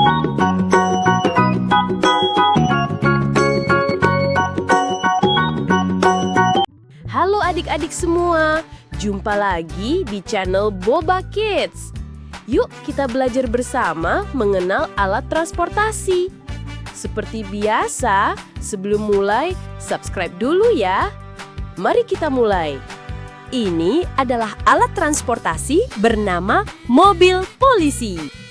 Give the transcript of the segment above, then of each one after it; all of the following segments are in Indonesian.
Halo adik-adik semua, jumpa lagi di channel Boba Kids. Yuk kita belajar bersama mengenal alat transportasi. Seperti biasa, sebelum mulai, subscribe dulu ya. Mari kita mulai. Ini adalah alat transportasi bernama mobil polisi.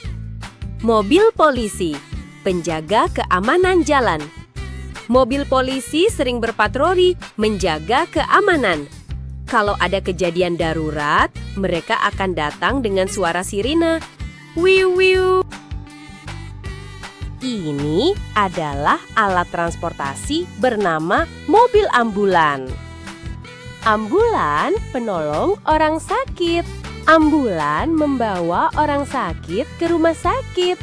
Mobil polisi, penjaga keamanan jalan. Mobil polisi sering berpatroli menjaga keamanan. Kalau ada kejadian darurat, mereka akan datang dengan suara sirine. Wiu wiu. Ini adalah alat transportasi bernama mobil ambulan. Ambulan penolong orang sakit. Ambulan membawa orang sakit ke rumah sakit.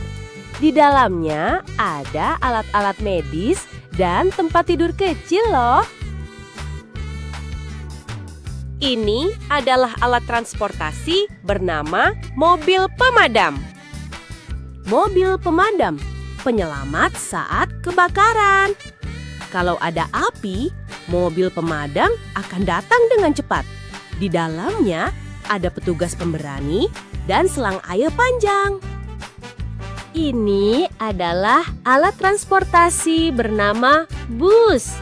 Di dalamnya ada alat-alat medis dan tempat tidur kecil loh. Ini adalah alat transportasi bernama mobil pemadam. Mobil pemadam, penyelamat saat kebakaran. Kalau ada api, mobil pemadam akan datang dengan cepat. Di dalamnya ada petugas pemberani dan selang air panjang. Ini adalah alat transportasi bernama bus.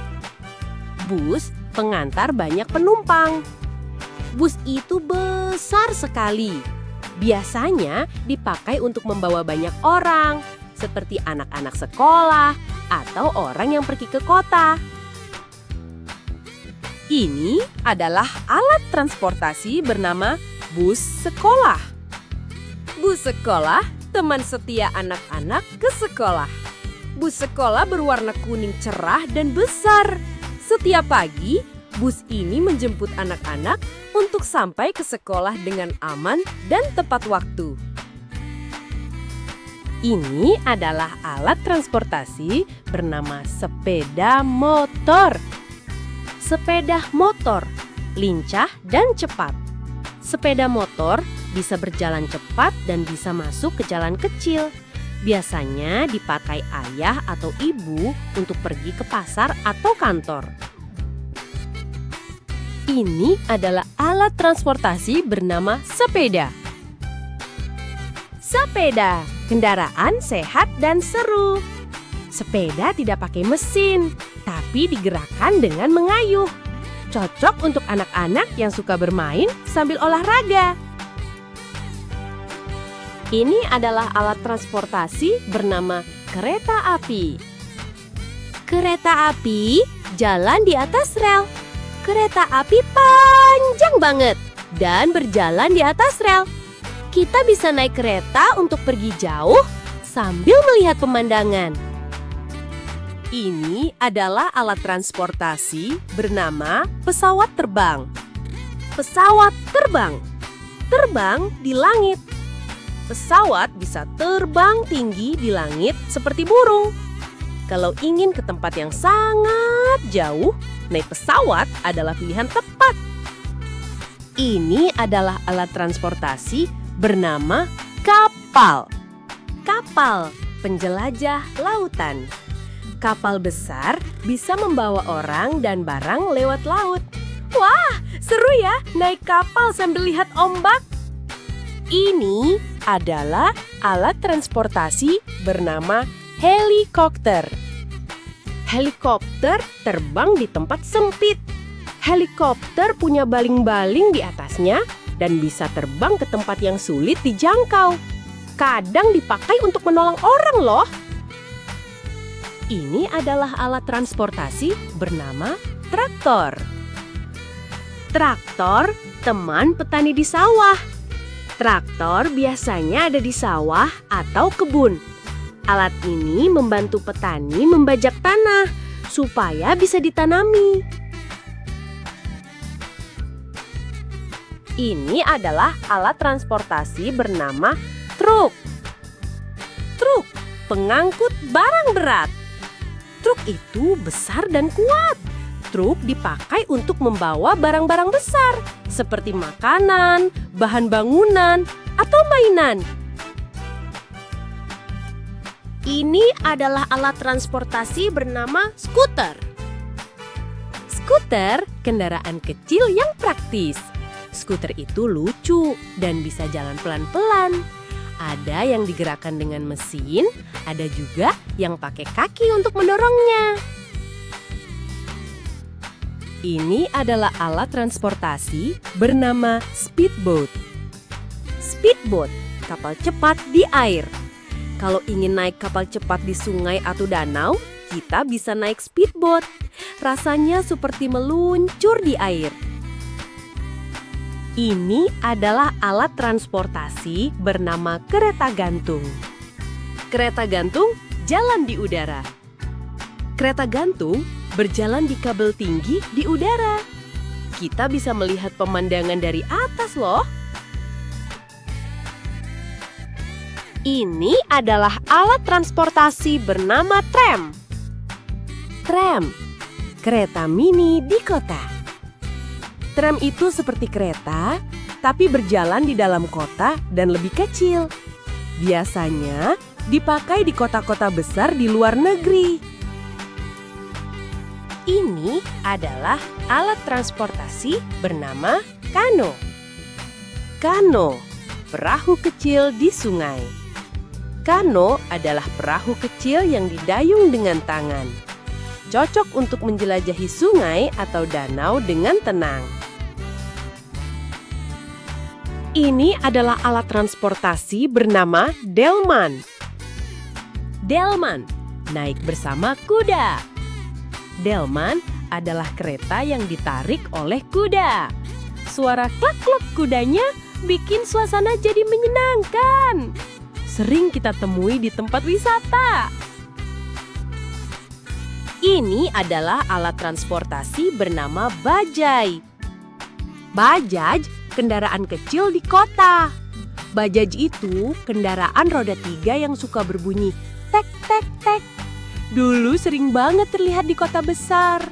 Bus pengantar banyak penumpang. Bus itu besar sekali. Biasanya dipakai untuk membawa banyak orang, seperti anak-anak sekolah atau orang yang pergi ke kota. Ini adalah alat transportasi bernama bus sekolah. Bus sekolah teman setia anak-anak ke sekolah. Bus sekolah berwarna kuning cerah dan besar. Setiap pagi, bus ini menjemput anak-anak untuk sampai ke sekolah dengan aman dan tepat waktu. Ini adalah alat transportasi bernama sepeda motor. Sepeda motor, lincah dan cepat. Sepeda motor bisa berjalan cepat dan bisa masuk ke jalan kecil. Biasanya dipakai ayah atau ibu untuk pergi ke pasar atau kantor. Ini adalah alat transportasi bernama sepeda. Sepeda, kendaraan sehat dan seru. Sepeda tidak pakai mesin, tapi digerakkan dengan mengayuh. Cocok untuk anak-anak yang suka bermain sambil olahraga. Ini adalah alat transportasi bernama kereta api. Kereta api jalan di atas rel. Kereta api panjang banget dan berjalan di atas rel. Kita bisa naik kereta untuk pergi jauh sambil melihat pemandangan. Ini adalah alat transportasi bernama pesawat terbang. Pesawat terbang. Terbang di langit. Pesawat bisa terbang tinggi di langit seperti burung. Kalau ingin ke tempat yang sangat jauh, naik pesawat adalah pilihan tepat. Ini adalah alat transportasi bernama kapal. Kapal, penjelajah lautan. Kapal besar bisa membawa orang dan barang lewat laut. Wah, seru ya naik kapal sambil lihat ombak. Ini adalah alat transportasi bernama helikopter. Helikopter terbang di tempat sempit. Helikopter punya baling-baling di atasnya dan bisa terbang ke tempat yang sulit dijangkau. Kadang dipakai untuk menolong orang loh. Ini adalah alat transportasi bernama traktor. Traktor, teman petani di sawah. Traktor biasanya ada di sawah atau kebun. Alat ini membantu petani membajak tanah supaya bisa ditanami. Ini adalah alat transportasi bernama truk. Truk, pengangkut barang berat. Truk itu besar dan kuat. Truk dipakai untuk membawa barang-barang besar, seperti makanan, bahan bangunan, atau mainan. Ini adalah alat transportasi bernama skuter. Skuter, kendaraan kecil yang praktis. Skuter itu lucu dan bisa jalan pelan-pelan. Ada yang digerakkan dengan mesin, ada juga yang pakai kaki untuk mendorongnya. Ini adalah alat transportasi bernama speedboat. Speedboat, kapal cepat di air. Kalau ingin naik kapal cepat di sungai atau danau, kita bisa naik speedboat. Rasanya seperti meluncur di air. Ini adalah alat transportasi bernama kereta gantung. Kereta gantung jalan di udara. Kereta gantung berjalan di kabel tinggi di udara. Kita bisa melihat pemandangan dari atas loh. Ini adalah alat transportasi bernama tram. Tram, kereta mini di kota. Tram itu seperti kereta, tapi berjalan di dalam kota dan lebih kecil. Biasanya dipakai di kota-kota besar di luar negeri. Ini adalah alat transportasi bernama kano. Kano, perahu kecil di sungai. Kano adalah perahu kecil yang didayung dengan tangan. Cocok untuk menjelajahi sungai atau danau dengan tenang. Ini adalah alat transportasi bernama delman. Delman, naik bersama kuda. Delman adalah kereta yang ditarik oleh kuda. Suara klak-klak kudanya bikin suasana jadi menyenangkan. Sering kita temui di tempat wisata. Ini adalah alat transportasi bernama bajai. Bajaj, kendaraan kecil di kota. Bajaj itu kendaraan roda 3 yang suka berbunyi tek tek tek. Dulu sering banget terlihat di kota besar.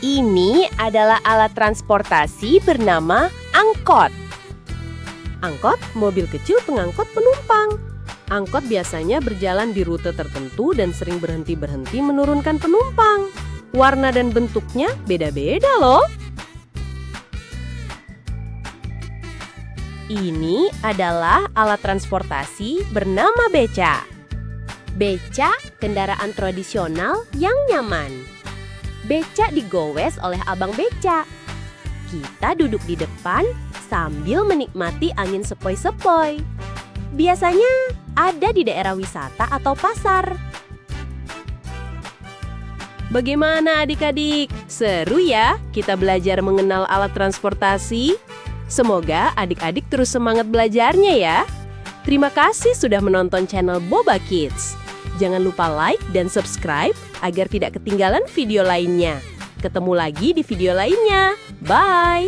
Ini adalah alat transportasi bernama angkot. Angkot, mobil kecil pengangkut penumpang. Angkot biasanya berjalan di rute tertentu dan sering berhenti-berhenti menurunkan penumpang. Warna dan bentuknya beda-beda loh. Ini adalah alat transportasi bernama beca. Beca, kendaraan tradisional yang nyaman. Beca digowes oleh abang beca. Kita duduk di depan sambil menikmati angin sepoi-sepoi. Biasanya ada di daerah wisata atau pasar. Bagaimana adik-adik? Seru ya kita belajar mengenal alat transportasi? Semoga adik-adik terus semangat belajarnya ya. Terima kasih sudah menonton channel Boba Kids. Jangan lupa like dan subscribe agar tidak ketinggalan video lainnya. Ketemu lagi di video lainnya. Bye!